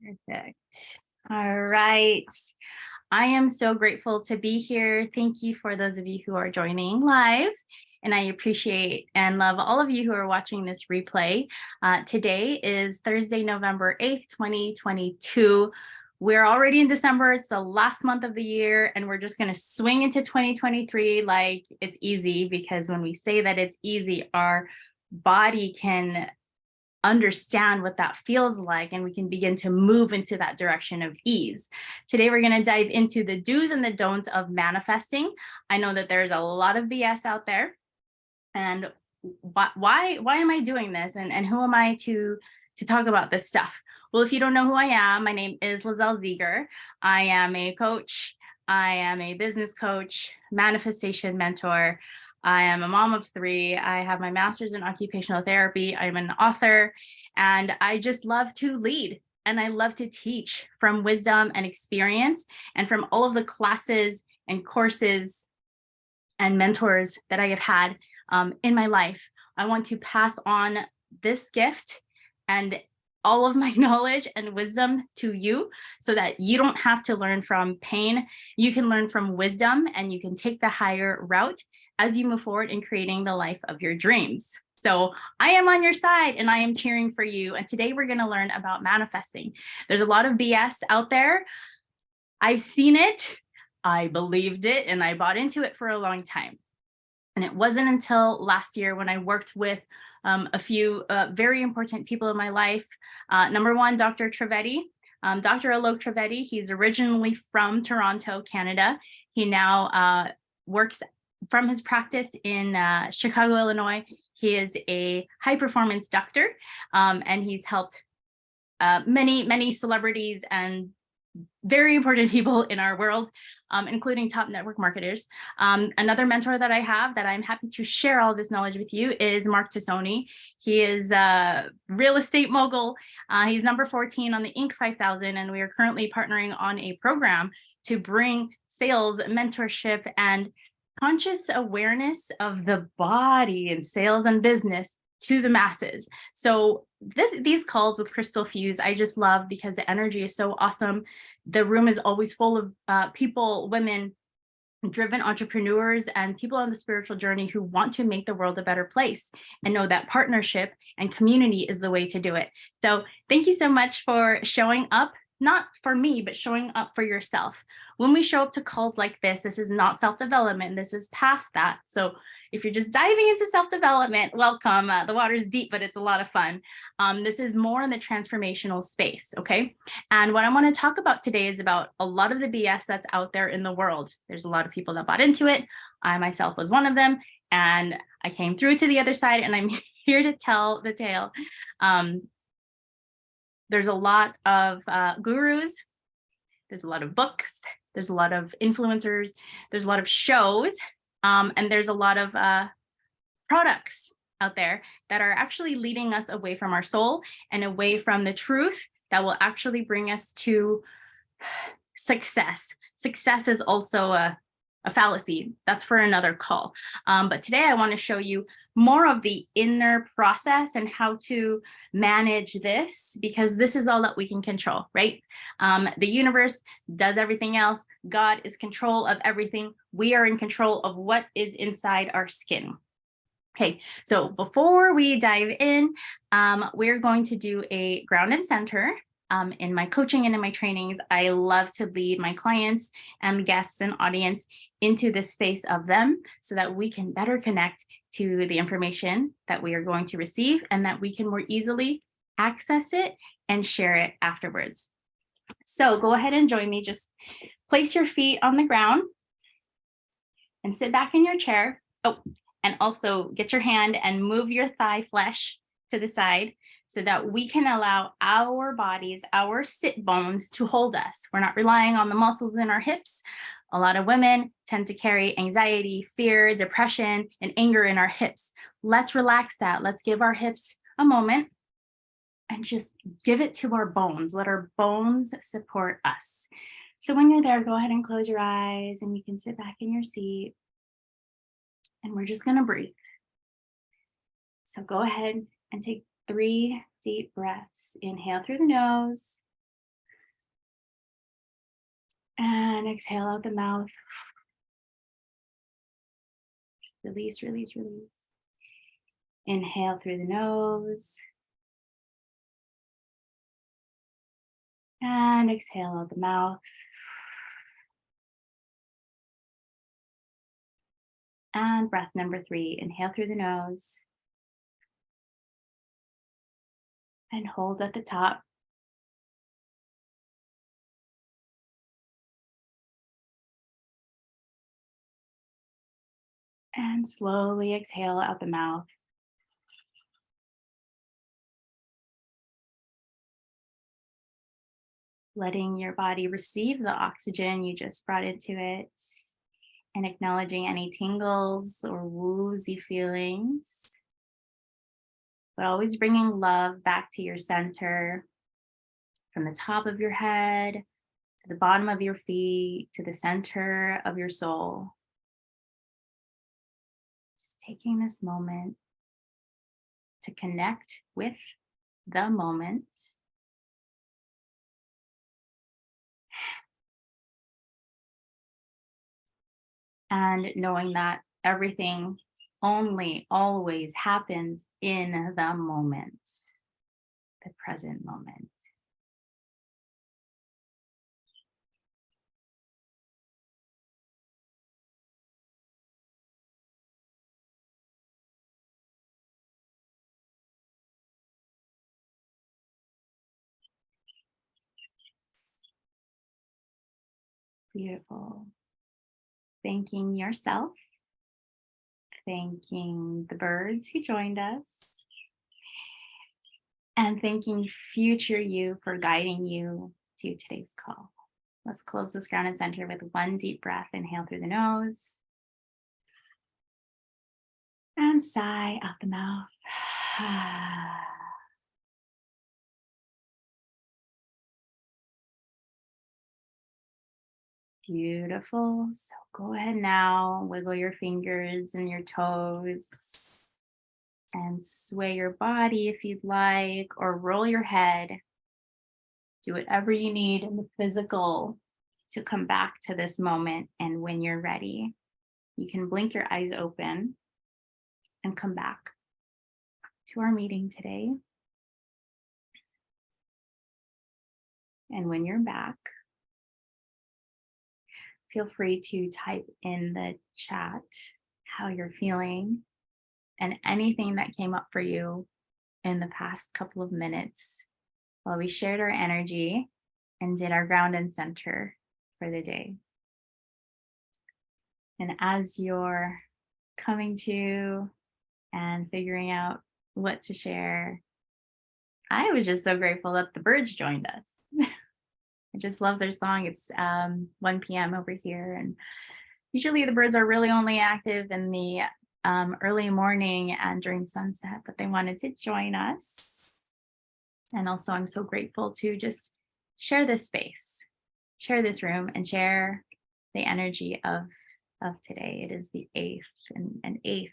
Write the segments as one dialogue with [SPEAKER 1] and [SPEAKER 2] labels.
[SPEAKER 1] Perfect. All right. I am so grateful to be here. Thank you for those of you who are joining live. And I appreciate and love all of you who are watching this replay. Today is Thursday, November 8th, 2022. We're already in December. It's the last month of the year, and we're just going to swing into 2023 like it's easy, because when we say that it's easy, our body can understand what that feels like, and we can begin to move into that direction of ease. Today, we're going to dive into the do's and the don'ts of manifesting. I know that there's a lot of BS out there, and why am I doing this, and who am I to talk about this stuff? Well, if you don't know who I am, my name is Lizel Zeager. I am a coach. I am a business coach, manifestation mentor. I am a mom of 3. I have my master's in occupational therapy. I'm an author, and I just love to lead. And I love to teach from wisdom and experience, and from all of the classes and courses and mentors that I have had in my life. I want to pass on this gift and all of my knowledge and wisdom to you, so that you don't have to learn from pain. You can learn from wisdom, and you can take the higher route as you move forward in creating the life of your dreams. So I am on your side, and I am cheering for you. And today we're going to learn about manifesting. There's a lot of BS out there. I've seen it, I believed it, and I bought into it for a long time. And it wasn't until last year when I worked with a few very important people in my life. Number one, Dr. Trivedi, Dr. Alok Trivedi. He's originally from Toronto, Canada. He now works from his practice in Chicago, Illinois. He is a high performance doctor, and he's helped many celebrities and very important people in our world, including top network marketers. Another mentor that I have that I'm happy to share all this knowledge with you is Mark Tassoni. He is a real estate mogul. He's number 14 on the Inc. 5000, and we are currently partnering on a program to bring sales, mentorship, and conscious awareness of the body and sales and business to the masses. So these calls with Krystal Fuse, I just love, because the energy is so awesome. The room is always full of people, women, driven entrepreneurs, and people on the spiritual journey who want to make the world a better place and know that partnership and community is the way to do it. So thank you so much for showing up, not for me, but showing up for yourself. When we show up to calls like this is not self-development. This is past that. So if you're just diving into self-development, welcome. The water's deep, but it's a lot of fun. This is more in the transformational space, okay? And what I want to talk about today is about a lot of the BS that's out there in the world. There's a lot of people that bought into it. I myself was one of them, and I came through to the other side, and I'm here to tell the tale. There's a lot of gurus. There's a lot of books. There's a lot of influencers. There's a lot of shows. And there's a lot of products out there that are actually leading us away from our soul and away from the truth that will actually bring us to success. Success is also a fallacy. That's for another call. But today I want to show you more of the inner process and how to manage this, because this is all that we can control, right? The universe does everything else. God is control of everything. We are in control of what is inside our skin. Okay, so before we dive in, we're going to do a ground and center. In my coaching and in my trainings, I love to lead my clients and guests and audience into this space of them, so that we can better connect to the information that we are going to receive, and that we can more easily access it and share it afterwards. So go ahead and join me. Just place your feet on the ground and sit back in your chair. Oh, and also get your hand and move your thigh flesh to the side, so that we can allow our bodies, our sit bones, to hold us. We're not relying on the muscles in our hips. A lot of women tend to carry anxiety, fear, depression, and anger in our hips. Let's relax that. Let's give our hips a moment and just give it to our bones. Let our bones support us. So when you're there, go ahead and close your eyes, and you can sit back in your seat. And we're just going to breathe. So go ahead and take 3 deep breaths. Inhale through the nose And exhale out the mouth. Release, release, release. Inhale through the nose. And exhale out the mouth. And breath number 3. Inhale through the nose. And hold at the top. And slowly exhale out the mouth. Letting your body receive the oxygen you just brought into it, and acknowledging any tingles or woozy feelings. But always bringing love back to your center, from the top of your head to the bottom of your feet to the center of your soul. Just taking this moment to connect with the moment. And knowing that everything only always happens in the moment, the present moment. Beautiful. Thanking yourself, thanking the birds who joined us, and thanking future you for guiding you to today's call. Let's close this grounded center with one deep breath. Inhale through the nose and sigh out the mouth. Beautiful. So go ahead now, wiggle your fingers and your toes and sway your body if you'd like, or roll your head. Do whatever you need in the physical to come back to this moment. And when you're ready, you can blink your eyes open and come back to our meeting today. And when you're back, feel free to type in the chat how you're feeling and anything that came up for you in the past couple of minutes while we shared our energy and did our ground and center for the day. And as you're coming to and figuring out what to share, I was just so grateful that the birds joined us. I just love their song. It's 1 p.m. over here, and usually the birds are really only active in the early morning and during sunset, but they wanted to join us. And also I'm so grateful to just share this space, share this room, and share the energy of today. It is the 8th, and 8th,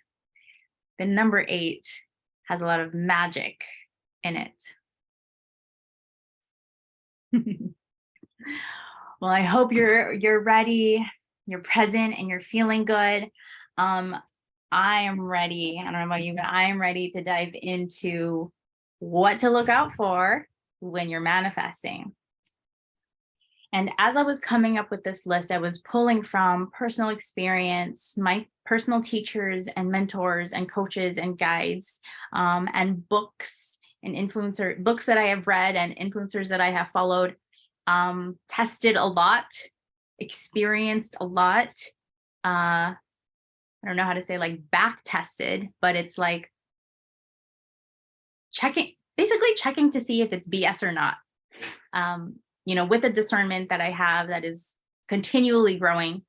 [SPEAKER 1] the number 8 has a lot of magic in it. Well, I hope you're ready, you're present, and you're feeling good. I am ready. I don't know about you, but I am ready to dive into what to look out for when you're manifesting. And as I was coming up with this list, I was pulling from personal experience, my personal teachers and mentors and coaches and guides, and books and books that I have read and influencers that I have followed, tested a lot, experienced a lot. I don't know how to say, like, back tested, but it's like basically checking to see if it's BS or not. With the discernment that I have that is continually growing,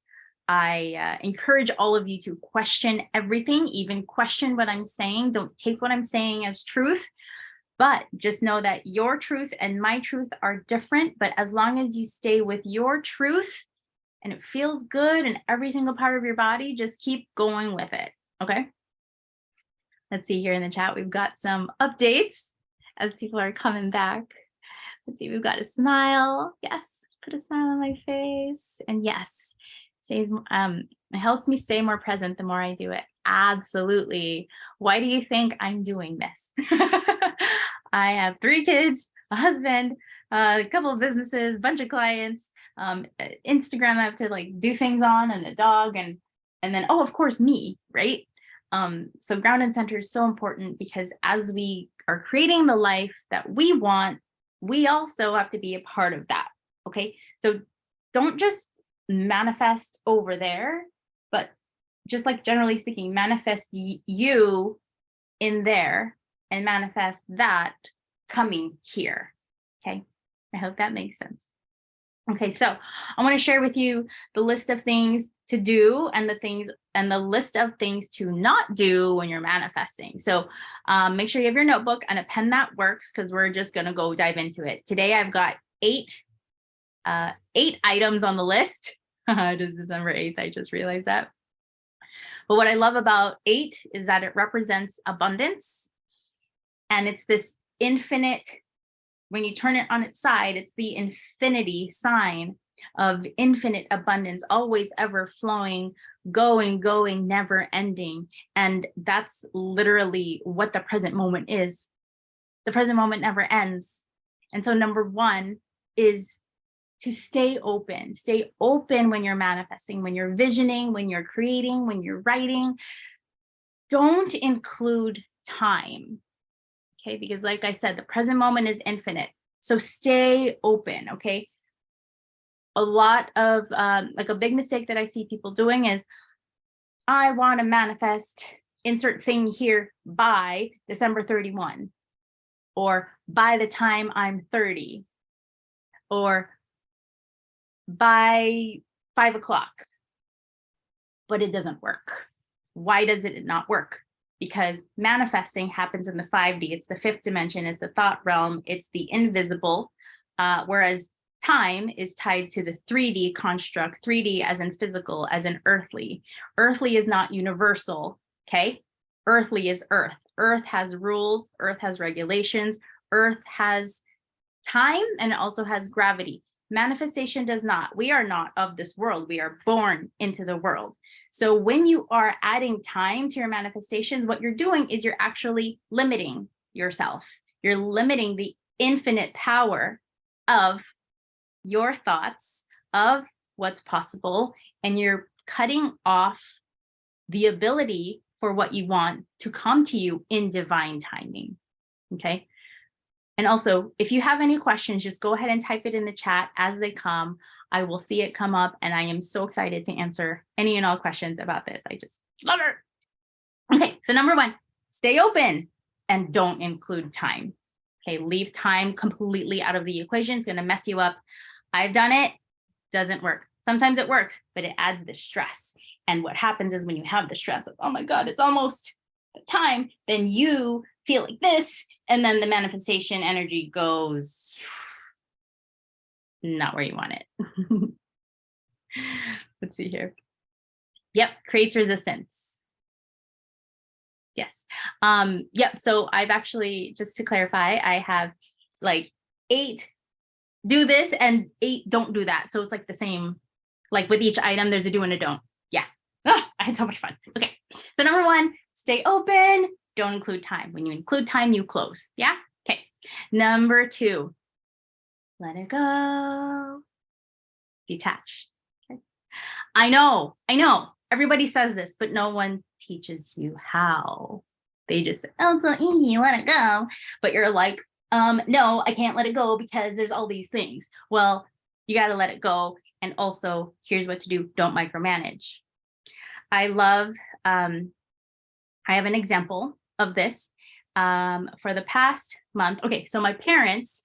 [SPEAKER 1] I encourage all of you to question everything, even question what I'm saying. Don't take what I'm saying as truth, but just know that your truth and my truth are different. But as long as you stay with your truth and it feels good in every single part of your body, just keep going with it. Okay. Let's see here in the chat. We've got some updates as people are coming back. Let's see, we've got a smile. Yes. put a smile on my face. And yes, it helps me stay more present the more I do it. Absolutely. Why do you think I'm doing this? I have 3 kids, a husband, a couple of businesses, a bunch of clients, Instagram I have to like do things on, and a dog, and then, oh, of course, me, right? So ground and center is so important, because as we are creating the life that we want, we also have to be a part of that. Okay. So don't just manifest over there, but just like generally speaking, manifest you in there and manifest that coming here. Okay. I hope that makes sense. Okay, so I want to share with you the list of things to do and the list of things to not do when you're manifesting. So make sure you have your notebook and a pen that works, because we're just going to go dive into it. Today I've got 8 items on the list. It is December 8th. I just realized that. But what I love about 8 is that it represents abundance, and it's this infinite. When you turn it on its side, it's the infinity sign of infinite abundance, always ever flowing, going, never ending. And that's literally what the present moment is. The present moment never ends. And so number 1 is to stay open. Stay open when you're manifesting, when you're visioning, when you're creating, when you're writing. Don't include time. Okay, because like I said, the present moment is infinite. So stay open, okay? A lot of, like a big mistake that I see people doing is, I want to manifest insert thing here by December 31, or by the time I'm 30, or by 5 o'clock. But it doesn't work. Why does it not work? Because manifesting happens in the 5D. It's the 5th dimension. It's the thought realm. It's the invisible. Whereas time is tied to the 3D construct, 3D as in physical, as in earthly. Earthly is not universal, okay? Earthly is earth. Earth has rules. Earth has regulations. Earth has time, and it also has gravity. Manifestation does not. We are not of this world. We are born into the world. So when you are adding time to your manifestations, what you're doing is you're actually limiting yourself. You're limiting the infinite power of your thoughts, of what's possible, and you're cutting off the ability for what you want to come to you in divine timing. Okay. And also, if you have any questions, just go ahead and type it in the chat as they come. I will see it come up, and I am so excited to answer any and all questions about this. I just love it. Okay, so number 1, stay open and don't include time. Okay, leave time completely out of the equation. It's going to mess you up. I've done it. Doesn't work. Sometimes it works, but it adds the stress. And what happens is when you have the stress of, oh my God, it's almost time, then you feel like this, and then the manifestation energy goes not where you want it. Let's see here. Yep, creates resistance. Yes. Yep. So I've actually, just to clarify, I have like 8 do this and 8 don't do that. So it's like the same, like with each item, there's a do and a don't. Yeah. Oh, I had so much fun. Okay. So number 1, stay open. Don't include time. When you include time, you close. Yeah. Okay. Number 2, let it go. Detach. Okay. I know. Everybody says this, but no one teaches you how. They just say, oh, it's so easy, let it go. But you're like, no, I can't let it go because there's all these things. Well, you got to let it go. And also, here's what to do. Don't micromanage. I love, I have an example of this for the past month. Okay, so my parents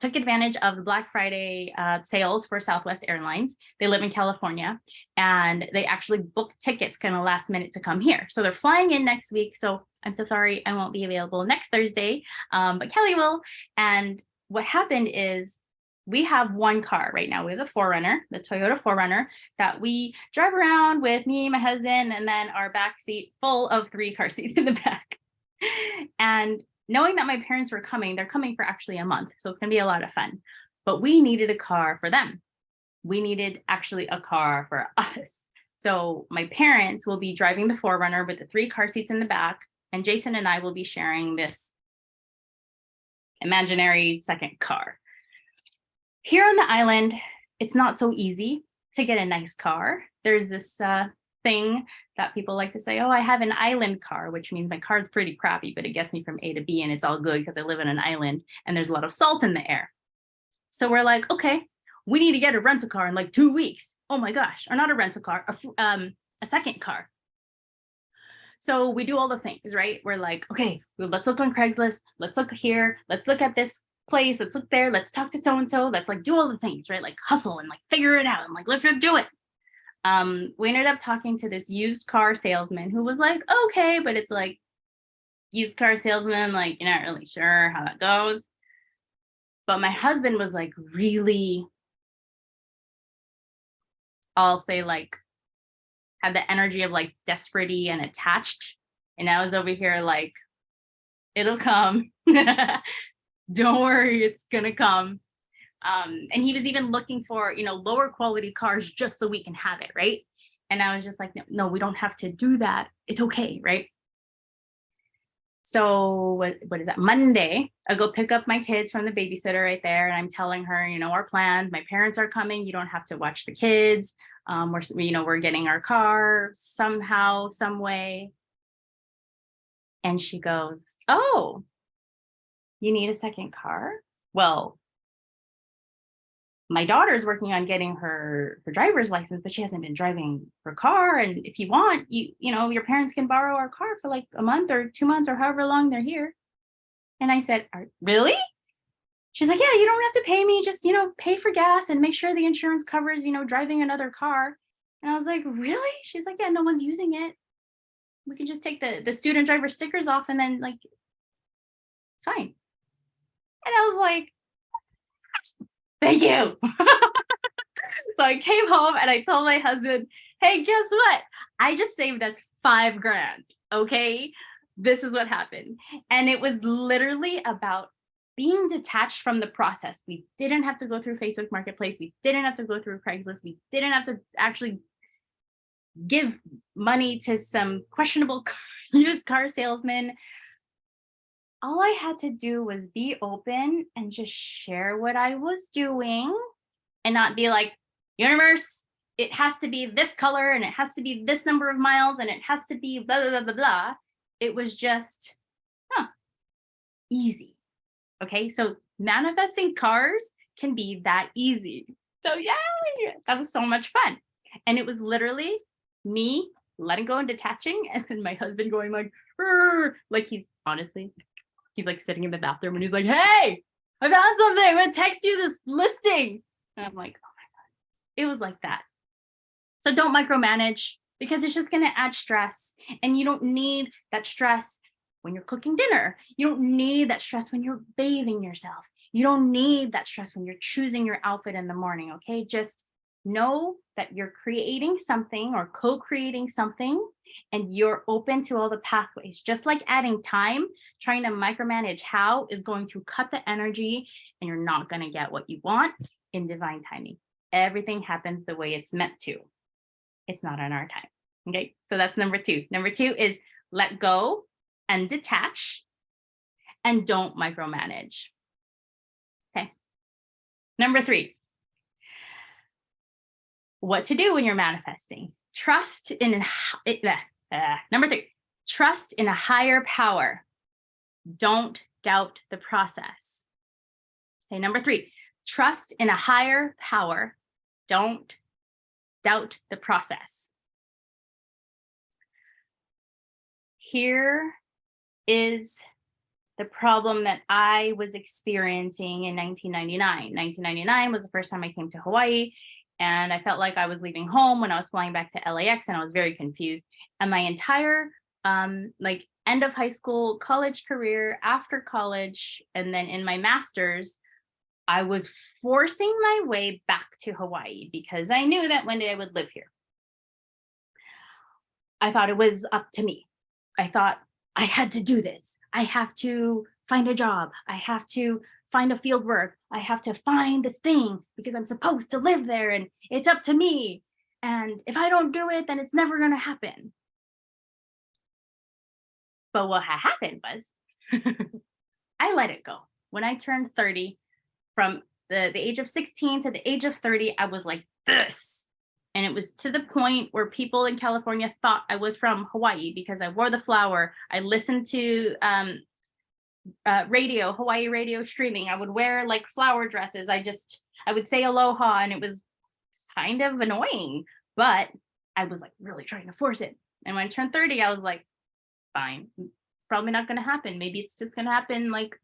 [SPEAKER 1] took advantage of the Black Friday sales for Southwest Airlines. They live in California, and they actually booked tickets kind of last minute to come here. So they're flying in next week. So I'm so sorry I won't be available next Thursday, but Kelly will. And what happened is we have one car right now. We have the 4Runner, the Toyota 4Runner, that we drive around with, me, my husband, and then our back seat full of 3 car seats in the back. And knowing that my parents were coming, they're coming for actually a month. So it's going to be a lot of fun. but we needed a car for them. We needed actually a car for us. So my parents will be driving the 4Runner with the 3 car seats in the back, and Jason and I will be sharing this imaginary second car. Here on the island, it's not so easy to get a nice car. There's this thing that people like to say, oh, I have an island car, which means my car is pretty crappy, but it gets me from A to B and it's all good because I live in an island and there's a lot of salt in the air. So we're like, okay, we need to get a rental car in like 2 weeks. Oh my gosh, or not a rental car, a second car. So we do all the things, right? We're like, okay, let's look on Craigslist. Let's look here. Let's look at this place. Let's look there. Let's talk to so-and-so. Let's like do all the things, right? Like hustle and like figure it out. And like, let's go do it. We ended up talking to this used car salesman who was like, okay, but it's like used car salesman, like you're not really sure how that goes. But my husband was like really, I'll say like, had the energy of like desperate and attached. And I was over here like, it'll come. Don't worry, it's gonna come. And he was even looking for, lower quality cars just so we can have it, right? And I was just like, no, we don't have to do that. It's okay, right? So what is that? Monday, I go pick up my kids from the babysitter right there, and I'm telling her, our plans. My parents are coming. You don't have to watch the kids. We're getting our car somehow, some way. And she goes, oh, you need a second car? Well, my daughter's working on getting her driver's license, but she hasn't been driving her car. And if you want, your parents can borrow our car for like a month or 2 months or however long they're here. And I said, really? She's like, yeah, you don't have to pay me. Just, pay for gas and make sure the insurance covers, driving another car. And I was like, really? She's like, yeah, no one's using it. We can just take the student driver stickers off and then like, it's fine. And I was like, thank you. So I came home and I told my husband, hey, guess what? I just saved us $5,000. Okay. This is what happened. And it was literally about being detached from the process. We didn't have to go through Facebook Marketplace. We didn't have to go through Craigslist. We didn't have to actually give money to some questionable used car salesman. All I had to do was be open and just share what I was doing and not be like, universe, it has to be this color and it has to be this number of miles and it has to be blah, blah, blah, blah, blah. It was just, easy. Okay, so manifesting cars can be that easy. So yeah, that was so much fun. And it was literally me letting go and detaching, and then my husband going like he's like sitting in the bathroom and he's like, hey, I found something. I'm gonna text you this listing. And I'm like, oh my God. It was like that. So don't micromanage because it's just gonna add stress. And you don't need that stress when you're cooking dinner. You don't need that stress when you're bathing yourself. You don't need that stress when you're choosing your outfit in the morning, okay? Just know that you're creating something or co-creating something and you're open to all the pathways. Just like adding time, trying to micromanage how is going to cut the energy and you're not going to get what you want in divine timing. Everything happens the way it's meant to. It's not on our time. Okay, so that's number 2. Number 2 is let go and detach and don't micromanage. Okay. Number 3, what to do when you're manifesting. Number 3, trust in a higher power. Don't doubt the process. Okay, number 3, trust in a higher power. Don't doubt the process. Here is the problem that I was experiencing in 1999. 1999 was the first time I came to Hawaii, and I felt like I was leaving home when I was flying back to LAX, and I was very confused. And my entire end of high school, college career, after college, and then in my master's, I was forcing my way back to Hawaii because I knew that one day I would live here. I thought it was up to me. I thought I had to do this. I have to find a job. I have to find a field work. I have to find this thing because I'm supposed to live there and it's up to me. And if I don't do it, then it's never going to happen. But what had happened was I let it go. When I turned 30, from the age of 16 to the age of 30, I was like this. And it was to the point where people in California thought I was from Hawaii because I wore the flower. I listened to radio, Hawaii radio streaming. I would wear like flower dresses. I would say aloha, and it was kind of annoying, but I was like really trying to force it. And when I turned 30, I was like, fine, it's probably not going to happen. Maybe it's just going to happen like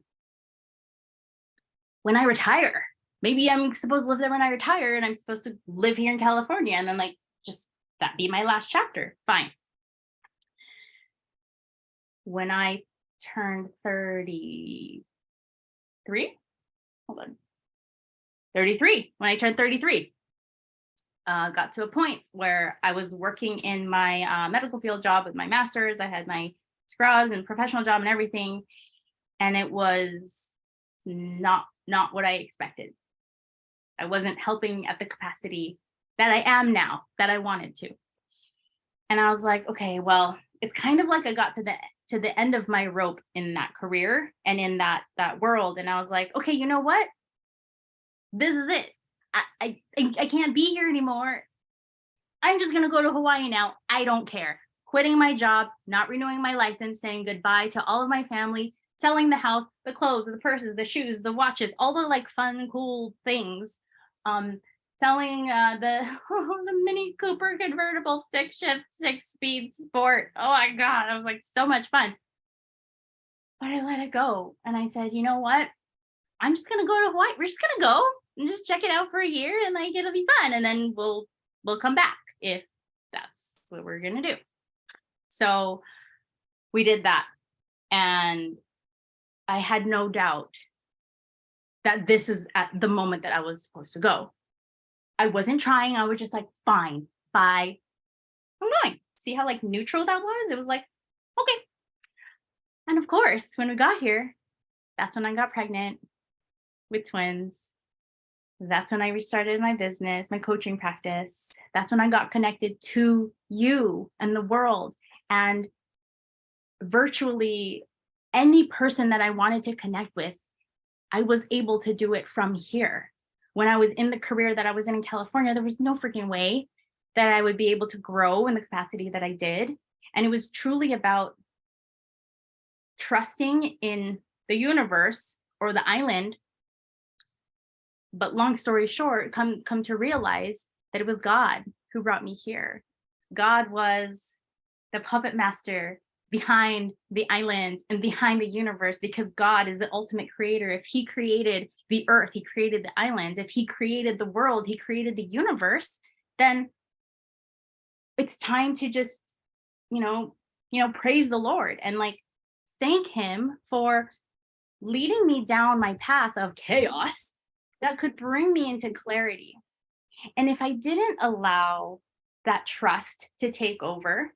[SPEAKER 1] when I retire. Maybe I'm supposed to live there when I retire and I'm supposed to live here in California and then like just that be my last chapter. Fine. When I turned 33, hold on, 33, when I turned 33, got to a point where I was working in my medical field job with my master's. I had my scrubs and professional job and everything. And it was not what I expected. I wasn't helping at the capacity that I am now, that I wanted to. And I was like, okay, well, it's kind of like I got to the end of my rope in that career and in that world. And I was like, okay, you know what? This is it. I can't be here anymore. I'm just gonna go to Hawaii now. I don't care. Quitting my job, not renewing my license, saying goodbye to all of my family, selling the house, the clothes, the purses, the shoes, the watches, all the like fun, cool things. Selling the Mini Cooper convertible stick shift 6-speed sport. Oh my God, it was like so much fun. But I let it go. And I said, you know what? I'm just gonna go to Hawaii. We're just gonna go and just check it out for a year and like it'll be fun. And then we'll come back if that's what we're gonna do. So we did that. And I had no doubt that this is at the moment that I was supposed to go. I wasn't trying. I was just like, fine, bye. I'm going. See how like neutral that was? It was like, okay. And of course, when we got here, that's when I got pregnant with twins. That's when I restarted my business, my coaching practice. That's when I got connected to you and the world. And virtually any person that I wanted to connect with, I was able to do it from here. When I was in the career that I was in California, there was no freaking way that I would be able to grow in the capacity that I did. And it was truly about trusting in the universe or the island. But long story short, come to realize that it was God who brought me here. God was the puppet master behind the islands and behind the universe, because God is the ultimate creator. If he created the earth, he created the islands. If he created the world, he created the universe, then it's time to just, praise the Lord and like thank him for leading me down my path of chaos that could bring me into clarity. And if I didn't allow that trust to take over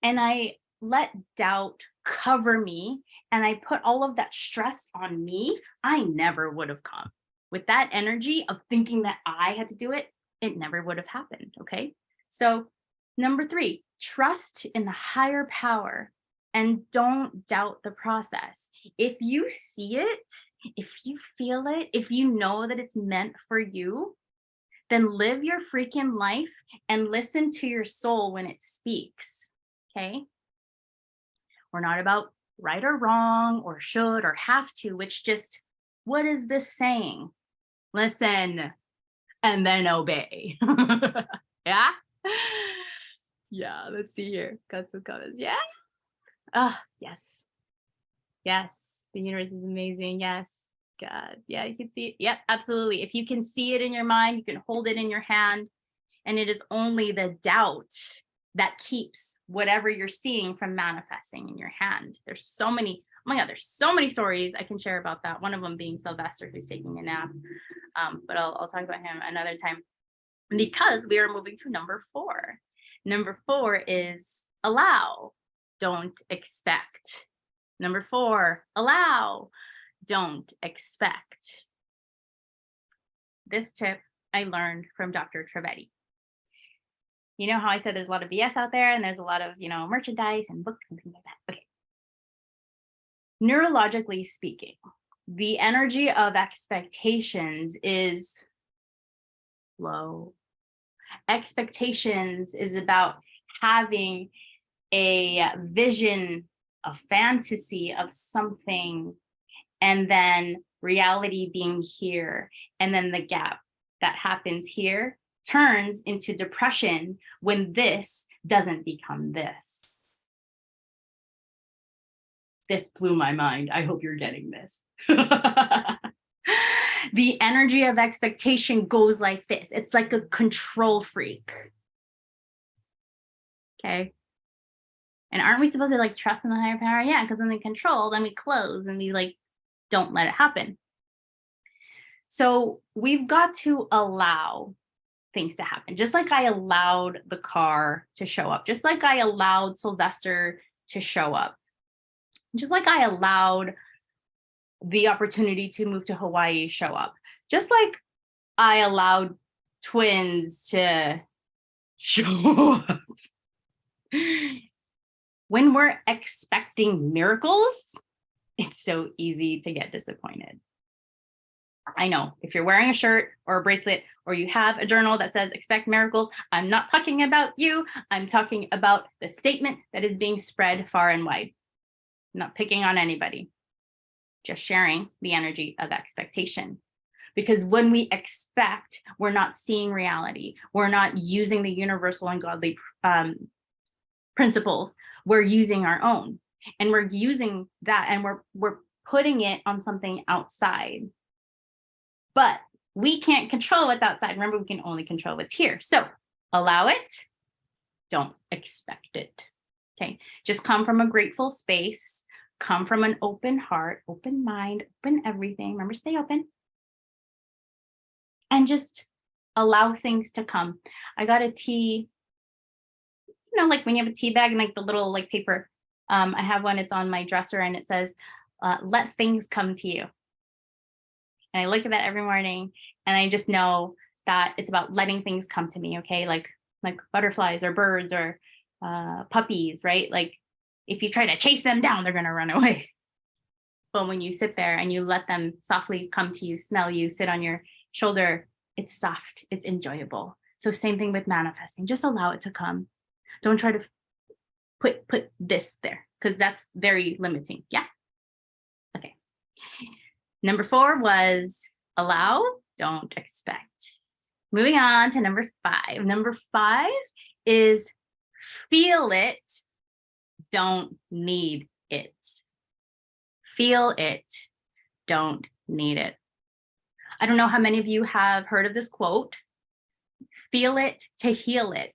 [SPEAKER 1] and I let doubt cover me and I put all of that stress on me, I never would have come. With that energy of thinking that I had to do it, it never would have happened. Okay. So, number 3, trust in the higher power and don't doubt the process. If you see it, if you feel it, if you know that it's meant for you, then live your freaking life and listen to your soul when it speaks. Okay. We're not about right or wrong or should or have to. It's just, what is this saying? Listen and then obey. Yeah? Yeah, let's see here. Got some comments. Yeah. Yes. Yes. The universe is amazing. Yes. God. Yeah, you can see it. Yep, absolutely. If you can see it in your mind, you can hold it in your hand. And it is only the doubt that keeps whatever you're seeing from manifesting in your hand. There's so many, oh my God, there's so many stories I can share about that. One of them being Sylvester, who's taking a nap. But I'll talk about him another time, because we are moving to number 4. Number 4 is allow, don't expect. Number 4, allow, don't expect. This tip I learned from Dr. Trivedi. You know how I said there's a lot of BS out there and there's a lot of, merchandise and books and things like that. Okay. Neurologically speaking, the energy of expectations is low. Expectations is about having a vision, a fantasy of something, and then reality being here. And then the gap that happens here turns into depression when this doesn't become this. This blew my mind. I hope you're getting this. The energy of expectation goes like this. It's like a control freak. Okay. And aren't we supposed to trust in the higher power? Yeah, because when they control, then we close and we don't let it happen. So we've got to allow things to happen. Just like I allowed the car to show up, just like I allowed Sylvester to show up, just like I allowed the opportunity to move to Hawaii show up, just like I allowed twins to show up. When we're expecting miracles, it's so easy to get disappointed. I know if you're wearing a shirt or a bracelet or you have a journal that says expect miracles, I'm not talking about you. I'm talking about the statement that is being spread far and wide. I'm not picking on anybody, just sharing the energy of expectation. Because when we expect, we're not seeing reality. We're not using the universal and godly principles. We're using our own, and we're using that, and we're putting it on something outside. But we can't control what's outside. Remember, we can only control what's here. So allow it. Don't expect it. Okay. Just come from a grateful space. Come from an open heart, open mind, open everything. Remember, stay open. And just allow things to come. I got a tea, like when you have a tea bag and the little paper. I have one, it's on my dresser, and it says, let things come to you. And I look at that every morning, and I just know that it's about letting things come to me, okay? Like butterflies or birds or puppies, right? If you try to chase them down, they're going to run away. But when you sit there and you let them softly come to you, smell you, sit on your shoulder, it's soft, it's enjoyable. So same thing with manifesting. Just allow it to come. Don't try to put this there, because that's very limiting. Yeah. Okay. Number 4 was allow, don't expect. Moving on to number 5. Number 5 is feel it, don't need it. Feel it, don't need it. I don't know how many of you have heard of this quote, feel it to heal it.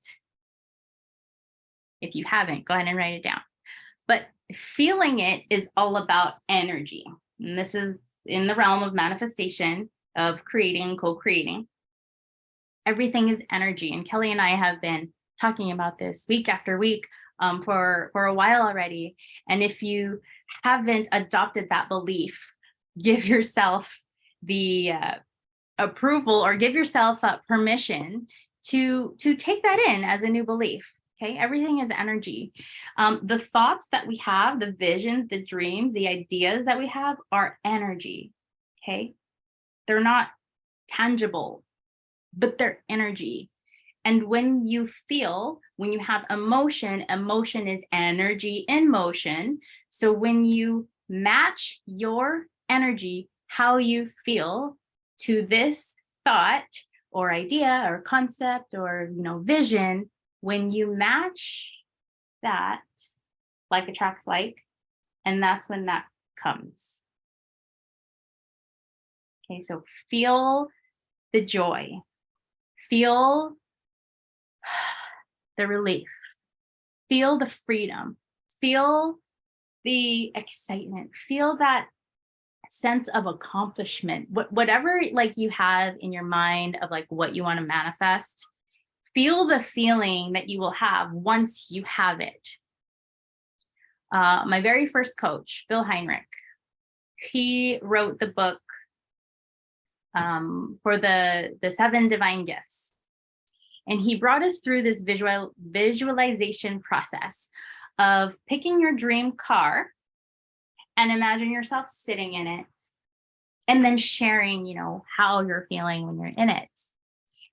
[SPEAKER 1] If you haven't, go ahead and write it down. But feeling it is all about energy. And this is in the realm of manifestation, of creating, co-creating. Everything is energy. And Kelly and I have been talking about this week after week for a while already. And if you haven't adopted that belief, give yourself the approval, or give yourself permission to take that in as a new belief. Okay, everything is energy. The thoughts that we have, the visions, the dreams, the ideas that we have are energy. Okay, they're not tangible, but they're energy. And when you feel, when you have emotion, emotion is energy in motion. So when you match your energy, how you feel, to this thought or idea or concept or vision, when you match that, like attracts like, and that's when that comes. Okay, so feel the joy, feel the relief, feel the freedom, feel the excitement, feel that sense of accomplishment, whatever you have in your mind of what you want to manifest. Feel the feeling that you will have once you have it. My very first coach, Bill Heinrich, he wrote the book for the 7 divine gifts. And he brought us through this visualization process of picking your dream car and imagine yourself sitting in it and then sharing, how you're feeling when you're in it.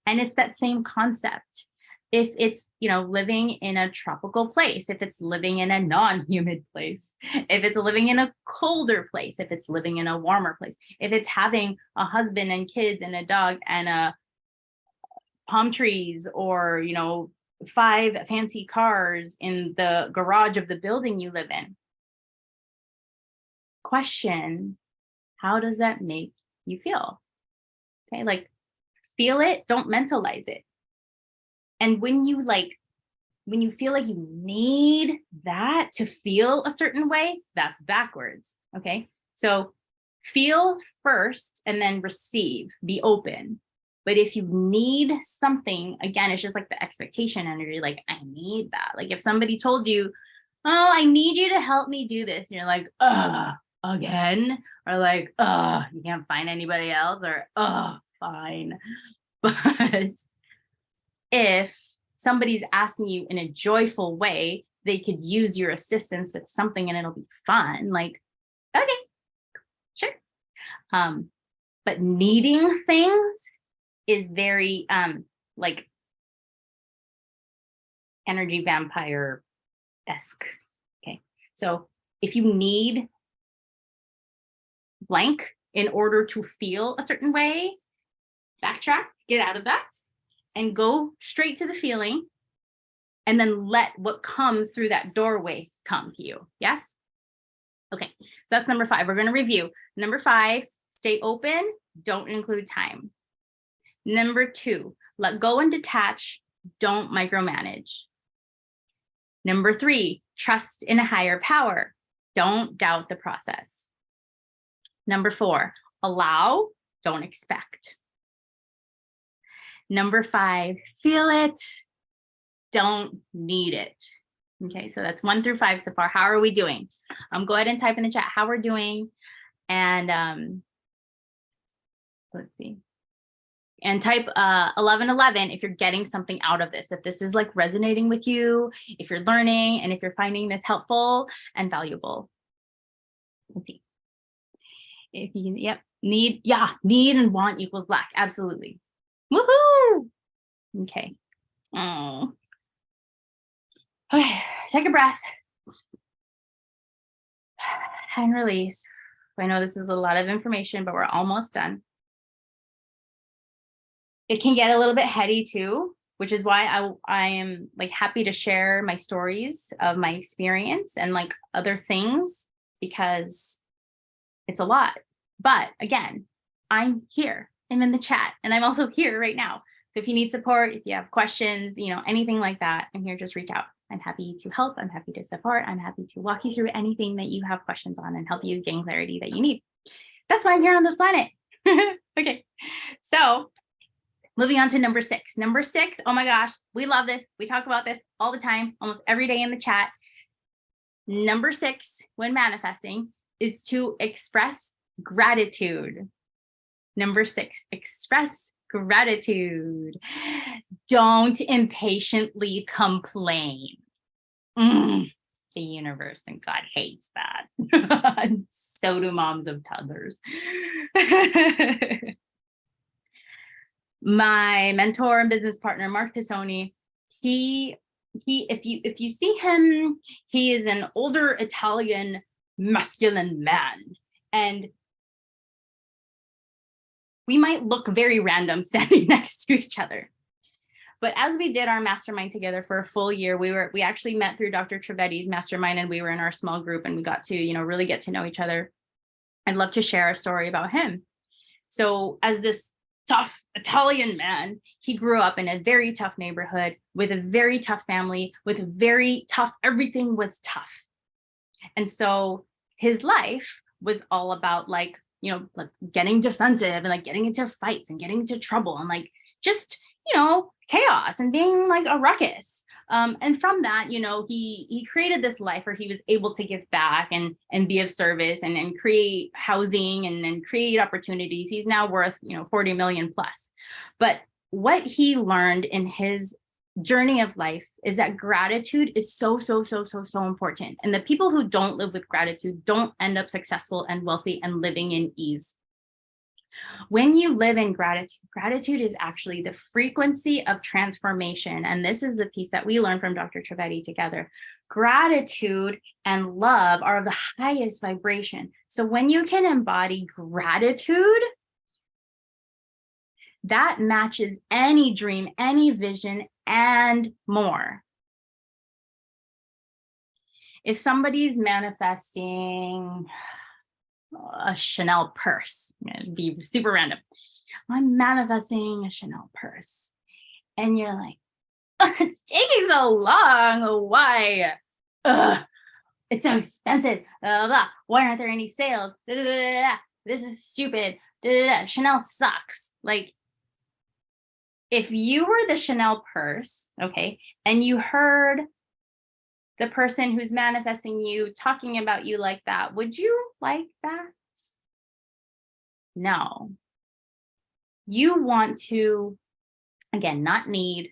[SPEAKER 1] And it's that same concept. If it's, living in a tropical place, if it's living in a non-humid place, if it's living in a colder place, if it's living in a warmer place, if it's having a husband and kids and a dog and palm trees or, 5 fancy cars in the garage of the building you live in. Question, how does that make you feel? Okay, like feel it, don't mentalize it. And when you feel like you need that to feel a certain way, that's backwards. Okay. So feel first and then receive, be open. But if you need something, again, it's just like the expectation energy. Like, I need that. Like if somebody told you, oh, I need you to help me do this. And you're like, again, or like, you can't find anybody else, or fine. But if somebody's asking you in a joyful way, they could use your assistance with something and it'll be fun. Like, okay, sure. But needing things is very like energy vampire-esque. Okay. So if you need blank in order to feel a certain way, backtrack, get out of that, and go straight to the feeling, and then let what comes through that doorway come to you. Yes? Okay, so that's number 5. We're going to review. Number 5, stay open, don't include time. Number 2, let go and detach, don't micromanage. Number 3, trust in a higher power, don't doubt the process. Number 4, allow, don't expect. Number 5, feel it, don't need it. Okay, so that's 1 through 5 so far. How are we doing? Go ahead and type in the chat how we're doing. And let's see. And type 1111 if you're getting something out of this, if this is like resonating with you, if you're learning, and if you're finding this helpful and valuable. Let's see. If you, need and want equals lack. Absolutely. Woohoo! Okay. Oh. Okay, take a breath. And release. I know this is a lot of information, but we're almost done. It can get a little bit heady too, which is why I am like happy to share my stories of my experience and like other things, because it's a lot. But again, I'm here. I'm in the chat, and I'm also here right now. So if you need support, if you have questions, anything like that, I'm here, just reach out. I'm happy to help. I'm happy to support. I'm happy to walk you through anything that you have questions on and help you gain clarity that you need. That's why I'm here on this planet. Okay, so moving on to number 6. Number 6, oh my gosh, we love this. We talk about this all the time, almost every day in the chat. Number 6, when manifesting, is to express gratitude. Number 6, express gratitude. Don't impatiently complain. The universe and God hates that. So do moms of toddlers. My mentor and business partner, Mark Pisoni, he if you see him, he is an older Italian masculine man, and we might look very random standing next to each other. But as we did our mastermind together for a full year, we actually met through Dr. Trivedi's mastermind, and we were in our small group, and we got to, really get to know each other. I'd love to share a story about him. So as this tough Italian man, he grew up in a very tough neighborhood with a very tough family, with a very tough, everything was tough. And so his life was all about like getting defensive and like getting into fights and getting into trouble and like just, chaos and being like a ruckus. And from that, he created this life where he was able to give back and be of service and create housing and create opportunities. He's now worth 40 million plus. But what he learned in his journey of life is that gratitude is so important. And the people who don't live with gratitude don't end up successful and wealthy and living in ease. When you live in gratitude is actually the frequency of transformation. And this is the piece that we learned from Dr. Trivedi together. Gratitude and love are of the highest vibration. So when you can embody gratitude, that matches any dream, any vision, and more. If somebody's manifesting a Chanel purse, it'd be super random. I'm manifesting a Chanel purse. And you're like, it's taking so long. Why? It's so expensive. Blah, blah. Why aren't there any sales? Da, da, da, da. This is stupid. Da, da, da. Chanel sucks. Like, if you were the Chanel purse, okay, and you heard the person who's manifesting you talking about you like that, would you like that? No. You want to, again, not need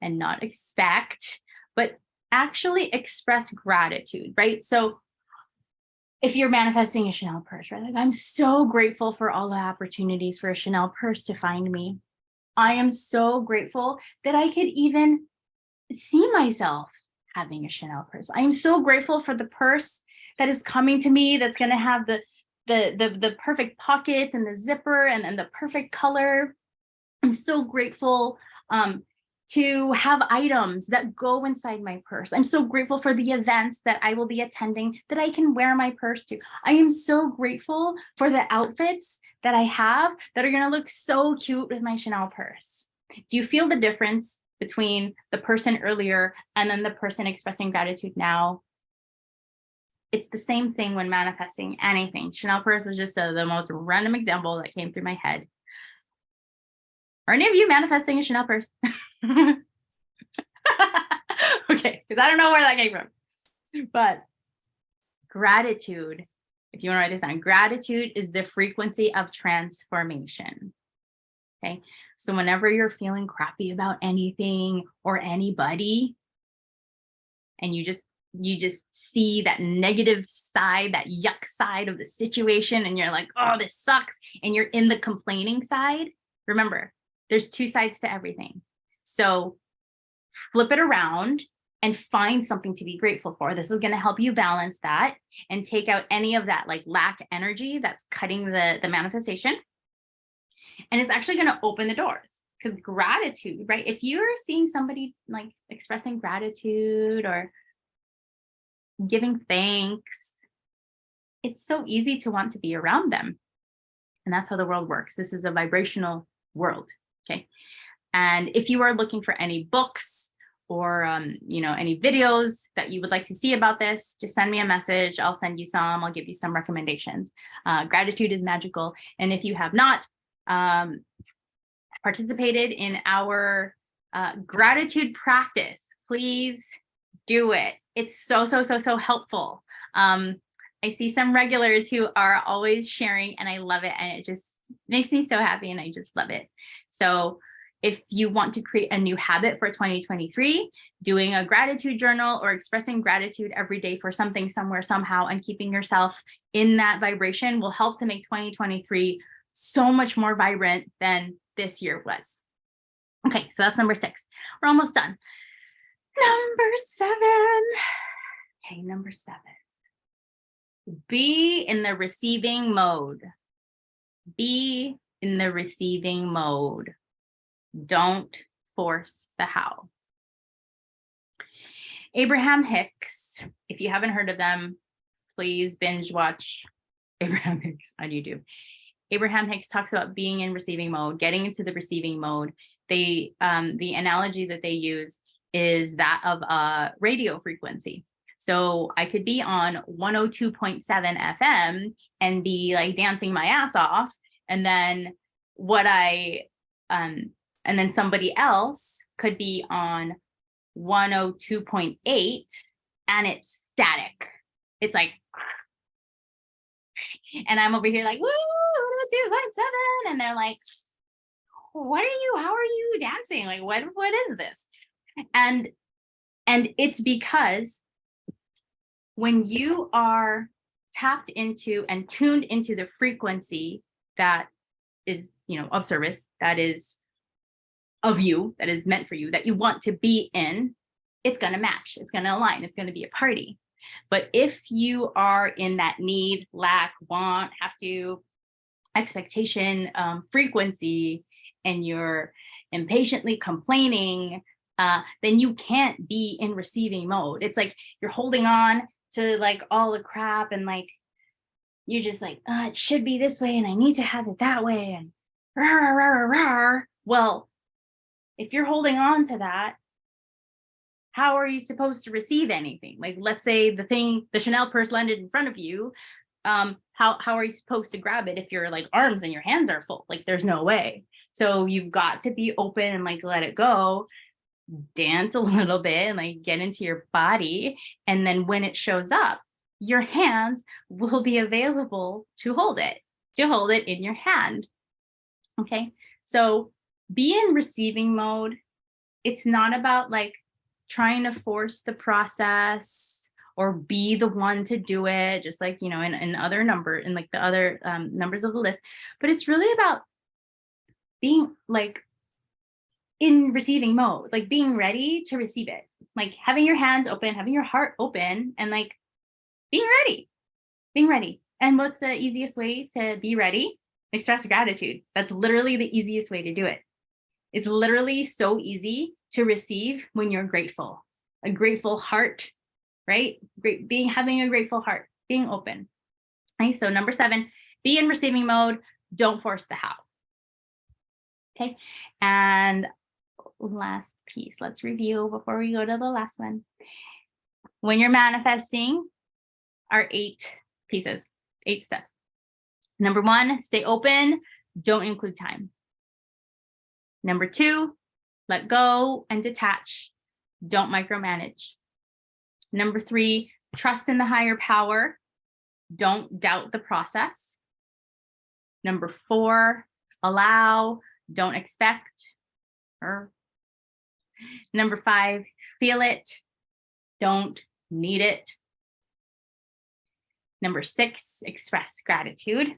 [SPEAKER 1] and not expect, but actually express gratitude, right? So if you're manifesting a Chanel purse, right? Like, I'm so grateful for all the opportunities for a Chanel purse to find me. I am so grateful that I could even see myself having a Chanel purse. I am so grateful for the purse that is coming to me, that's going to have the perfect pockets and the zipper and the perfect color. I'm so grateful to have items that go inside my purse. I'm so grateful for the events that I will be attending that I can wear my purse to. I am so grateful for the outfits that I have that are going to look so cute with my Chanel purse. Do you feel the difference between the person earlier and then the person expressing gratitude now? It's the same thing when manifesting anything. Chanel purse was just the most random example that came through my head. Are any of you manifesting a Chanel purse? Okay, because I don't know where that came from. But gratitude, if you want to write this down, gratitude is the frequency of transformation. Okay, so whenever you're feeling crappy about anything or anybody, and you just see that negative side, that yuck side of the situation, and you're like, oh, this sucks, and you're in the complaining side, remember, there's two sides to everything. So flip it around and find something to be grateful for. This is going to help you balance that and take out any of that like lack energy that's cutting the manifestation. And it's actually going to open the doors, because gratitude, right? If you're seeing somebody like expressing gratitude or giving thanks, it's so easy to want to be around them. And that's how the world works. This is a vibrational world. Okay. And if you are looking for any books or, any videos that you would like to see about this, just send me a message. I'll send you some. I'll give you some recommendations. Gratitude is magical. And if you have not participated in our gratitude practice, please do it. It's so helpful. I see some regulars who are always sharing, and I love it. And it just makes me so happy, and I just love it. So if you want to create a new habit for 2023, doing a gratitude journal or expressing gratitude every day for something, somewhere, somehow, and keeping yourself in that vibration will help to make 2023 so much more vibrant than this year was. Okay, so that's number 6. We're almost done. Number 7. Okay, number 7. Be in the receiving mode. Be in the receiving mode. Don't force the how. Abraham Hicks, if you haven't heard of them, please binge watch Abraham Hicks on YouTube. Abraham Hicks talks about being in receiving mode, getting into the receiving mode. The analogy that they use is that of a radio frequency. So I could be on 102.7 FM and be like dancing my ass off, and then and then somebody else could be on 102.8 and it's static. It's like, and I'm over here like, woo, 102.7. And they're like, what are you, how are you dancing? Like, what is this? And it's because when you are tapped into and tuned into the frequency that is, of service, that is of you, that is meant for you, that you want to be in, it's going to match, it's going to align, it's going to be a party. But if you are in that need, lack, want, have to, expectation, frequency, and you're impatiently complaining, then you can't be in receiving mode. It's like you're holding on to like all the crap, and like you're just like, it should be this way and I need to have it that way, and rah, rah, rah, rah. Well, if you're holding on to that, how are you supposed to receive anything? Like, let's say the Chanel purse landed in front of you. How are you supposed to grab it if your like arms and your hands are full? Like, there's no way. So you've got to be open and like let it go, dance a little bit, and like get into your body. And then when it shows up, your hands will be available to hold it in your hand. Okay. So be in receiving mode. It's not about like trying to force the process or be the one to do it, just like, in other like the other numbers of the list, but it's really about being like in receiving mode, like being ready to receive it, like having your hands open, having your heart open, and like being ready. And what's the easiest way to be ready? Express gratitude. That's literally the easiest way to do it. It's literally so easy to receive when you're grateful, a grateful heart, right? Having a grateful heart, being open. Okay, so number 7, be in receiving mode. Don't force the how. Okay, and last piece, let's review before we go to the last one. When you're manifesting, are 8 pieces, 8 steps. Number 1, stay open. Don't include time. Number 2, let go and detach. Don't micromanage. Number 3, trust in the higher power. Don't doubt the process. Number 4, allow. Don't expect. Number 5, feel it. Don't need it. Number 6, express gratitude.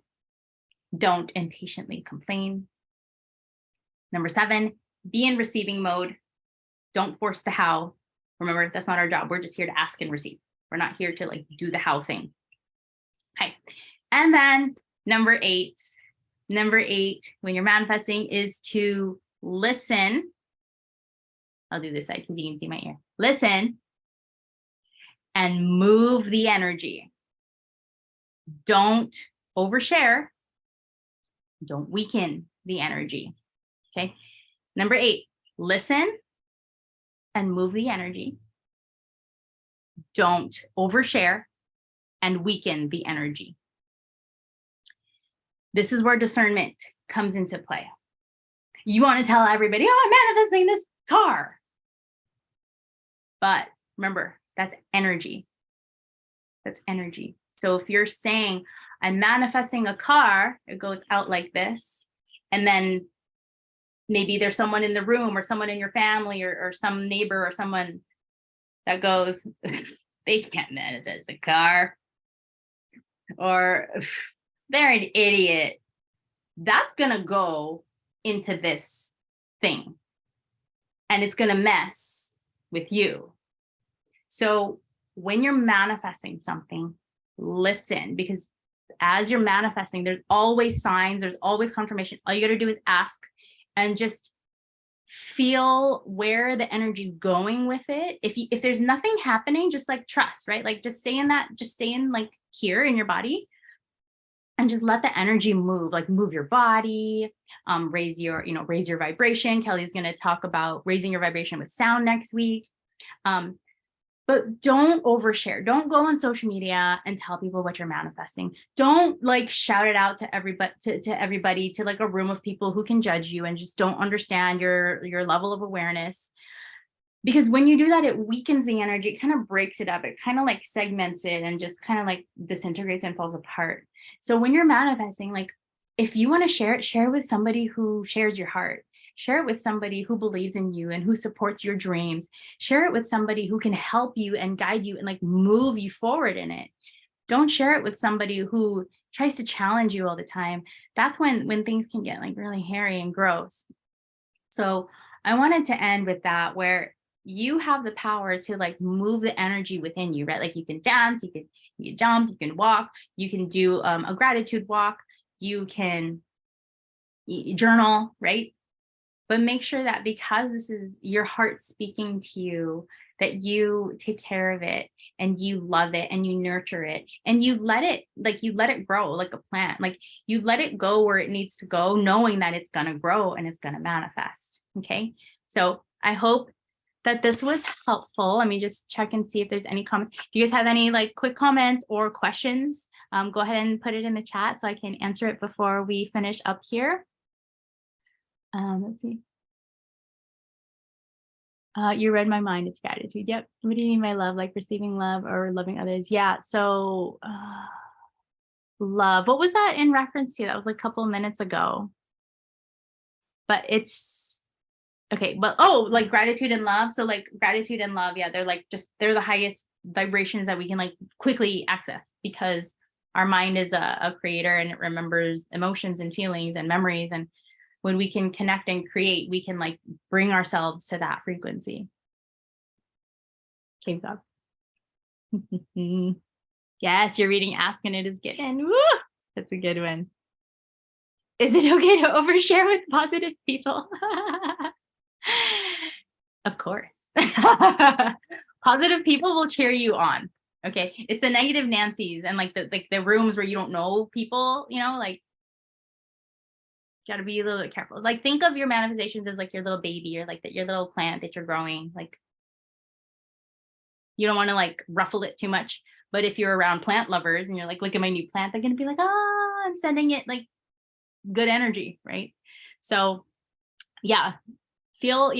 [SPEAKER 1] Don't impatiently complain. Number 7, be in receiving mode. Don't force the how. Remember, that's not our job. We're just here to ask and receive. We're not here to like do the how thing. Okay. And then number 8, when you're manifesting, is to listen. I'll do this side because you can see my ear. Listen and move the energy. Don't overshare. Don't weaken the energy. Okay. Number 8, listen and move the energy. Don't overshare and weaken the energy. This is where discernment comes into play. You want to tell everybody, I'm manifesting this car. But remember, that's energy. That's energy. So if you're saying, I'm manifesting a car, it goes out like this. And then maybe there's someone in the room or someone in your family or some neighbor or someone that goes, they can't manifest a car. Or they're an idiot. That's going to go into this thing. And it's going to mess with you. So when you're manifesting something, listen, because as you're manifesting, there's always signs, there's always confirmation. All you got to do is ask and just feel where the energy's going with it. If there's nothing happening, just like trust, right? Like just stay in like here in your body and just let the energy move, like move your body, raise your vibration. Kelly's going to talk about raising your vibration with sound next week. But don't overshare. Don't go on social media and tell people what you're manifesting. Don't like shout it out to everybody, to like a room of people who can judge you and just don't understand your level of awareness. because when you do that, it weakens the energy, it kind of breaks it up, it kind of like segments it and just kind of like disintegrates and falls apart. So when you're manifesting, like if you want to share it with somebody who shares your heart. Share it with somebody who believes in you and who supports your dreams. Share it with somebody who can help you and guide you and like move you forward in it. Don't share it with somebody who tries to challenge you all the time. That's when things can get like really hairy and gross. So I wanted to end with that, where you have the power to like move the energy within you, right? Like you can dance, you can jump, you can walk, you can do a gratitude walk, you can journal, right? But make sure that because this is your heart speaking to you, that you take care of it and you love it and you nurture it and you let it grow like a plant. Like you let it go where it needs to go, knowing that it's going to grow and it's going to manifest. Okay. So I hope that this was helpful. Let me just check and see if there's any comments. Do you guys have any like quick comments or questions? Go ahead and put it in the chat so I can answer it before we finish up here. Let's see. You read my mind. It's gratitude. Yep. What do you mean by love? Like receiving love or loving others? Yeah. So love. What was that in reference to? That was like a couple of minutes ago. But it's okay. But like gratitude and love. So like gratitude and love. Yeah. They're the highest vibrations that we can like quickly access, because our mind is a creator and it remembers emotions and feelings and memories. And when we can connect and create, we can like bring ourselves to that frequency. Cave dog. Yes, you're reading Ask and It Is Given. Woo! That's a good one. Is it okay to overshare with positive people? Of course. Positive people will cheer you on. Okay. It's the negative Nancy's and like the rooms where you don't know people, like got to be a little bit careful. Like think of your manifestations as like your little baby or like your little plant that you're growing. Like you don't want to like ruffle it too much. But if you're around plant lovers and you're like, look at my new plant, they're going to be like, I'm sending it like good energy. Right. So yeah, feel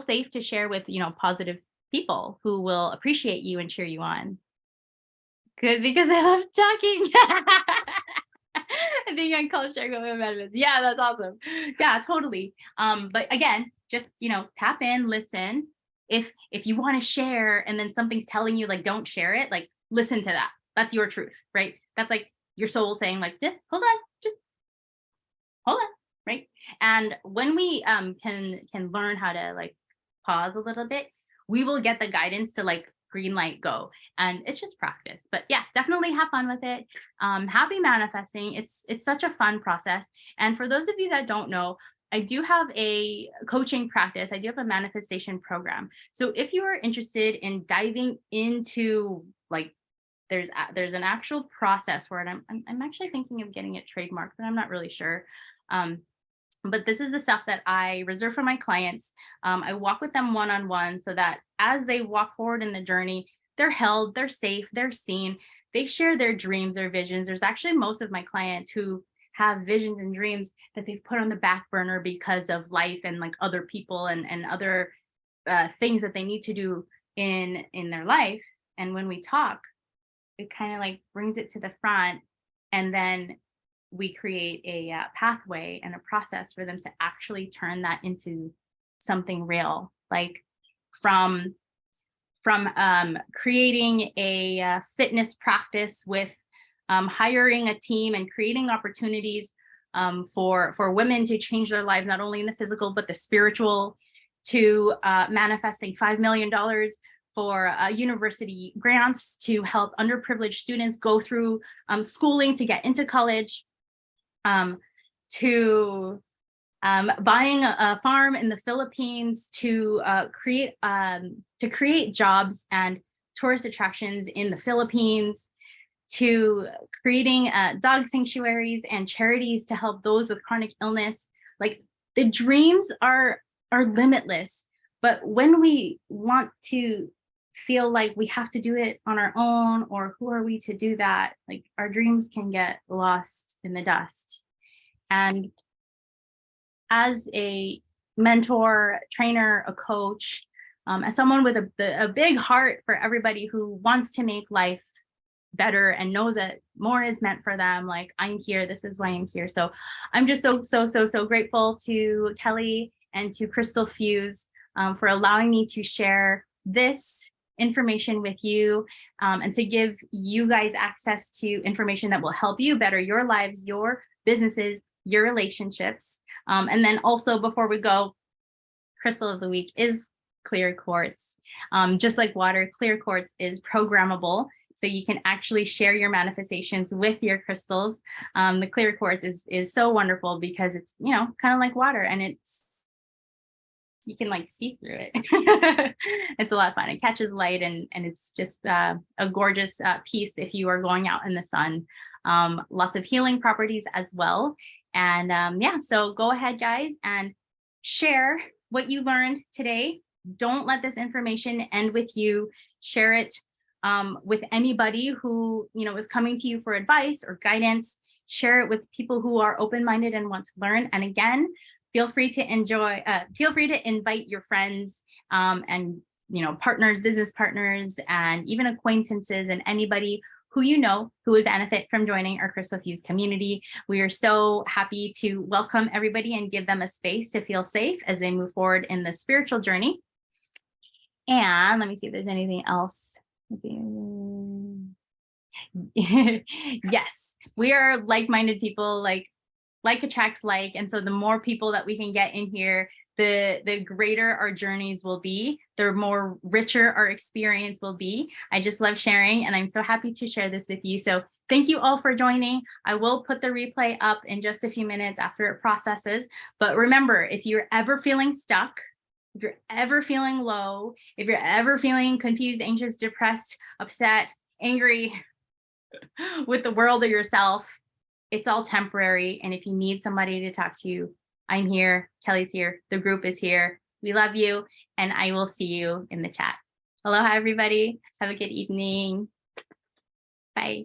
[SPEAKER 1] safe to share with, positive people who will appreciate you and cheer you on. Good, because I love talking. I think I call sharing with my benefits. Yeah, that's awesome. Yeah, totally. But again, just tap in, listen. If you want to share and then something's telling you like don't share it, like listen to that. That's your truth, right? That's like your soul saying like, hold on, just hold on, right? And when we can learn how to like pause a little bit, we will get the guidance to like green light go. And it's just practice. But yeah, definitely have fun with it. Happy manifesting. It's such a fun process. And for those of you that don't know, I do have a coaching practice. I do have a manifestation program. So if you are interested in diving into like there's an actual process for it. I'm actually thinking of getting it trademarked, but I'm not really sure. But this is the stuff that I reserve for my clients. I walk with them one-on-one so that as they walk forward in the journey, they're held, they're safe, they're seen, they share their dreams, their visions. There's actually most of my clients who have visions and dreams that they've put on the back burner because of life and like other people and other things that they need to do in their life. And when we talk, it kind of like brings it to the front, and then we create a pathway and a process for them to actually turn that into something real, like from creating a fitness practice with hiring a team and creating opportunities for women to change their lives, not only in the physical but the spiritual, to manifesting $5 million for university grants to help underprivileged students go through schooling to get into college, to buying a farm in the Philippines to create jobs and tourist attractions in the Philippines, to creating dog sanctuaries and charities to help those with chronic illness. Like the dreams are limitless, but when we want to feel like we have to do it on our own, or who are we to do that, like our dreams can get lost in the dust. And as a mentor, trainer, a coach, as someone with a big heart for everybody who wants to make life better and knows that more is meant for them, like, I'm here, this is why I'm here. So I'm just so grateful to Kelly and to Krystal Fuse for allowing me to share this information with you, and to give you guys access to information that will help you better your lives, your businesses, your relationships. And then also, before we go, crystal of the week is clear quartz. Just like water, clear quartz is programmable. So you can actually share your manifestations with your crystals. The clear quartz is so wonderful because it's, you know, kind of like water, and you can like see through it. It's a lot of fun. It catches light, and it's just a gorgeous piece if you are going out in the sun. Lots of healing properties as well. And yeah, so go ahead, guys, and share what you learned today. Don't let this information end with you. Share it with anybody who, you know, is coming to you for advice or guidance. Share it with people who are open-minded and want to learn. And again, feel free to invite your friends, and, you know, partners, business partners, and even acquaintances, and anybody who you know who would benefit from joining our Krystal Fuse community. We are so happy to welcome everybody and give them a space to feel safe as they move forward in the spiritual journey. And let me see if there's anything else. Yes, we are like-minded people, like attracts like. And so the more people that we can get in here, the greater our journeys will be, the more richer our experience will be. I just love sharing, and I'm so happy to share this with you. So thank you all for joining. I will put the replay up in just a few minutes after it processes. But remember, if you're ever feeling stuck, if you're ever feeling low, if you're ever feeling confused, anxious, depressed, upset, angry with the world or yourself, it's all temporary. And if you need somebody to talk to you, I'm here. Kelly's here. The group is here. We love you. And I will see you in the chat. Aloha, everybody. Have a good evening. Bye.